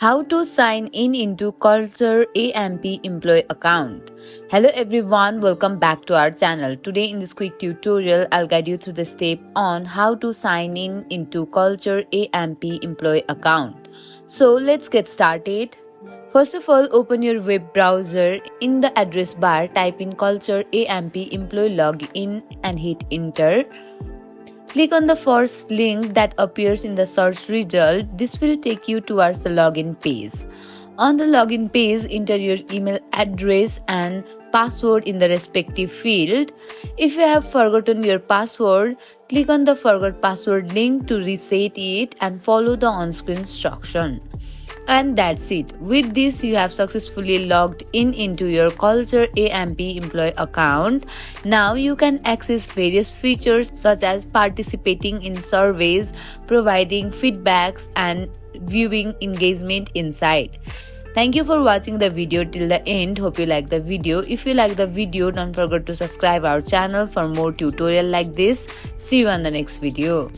How to sign in into Culture AMP employee account. Hello everyone, welcome back to our channel. Today in this quick tutorial, I'll guide you through the step on how to sign in into Culture AMP employee account. So let's get started. First of all, open your web browser. In the address bar, type in Culture AMP employee login and hit enter. Click on the first link that appears in the search result. This will take you towards the login page. On the login page, enter your email address and password in the respective field. If you have forgotten your password, click on the forgot password link to reset it and follow the on-screen instruction. And that's it. With this, you have successfully logged in into your Culture AMP employee account. Now you can access various features such as participating in surveys, providing feedbacks, and viewing engagement inside. Thank you for watching the video till the end. Hope you like the video. If you like the video, don't forget to subscribe our channel for more tutorial like this. See you on the next video.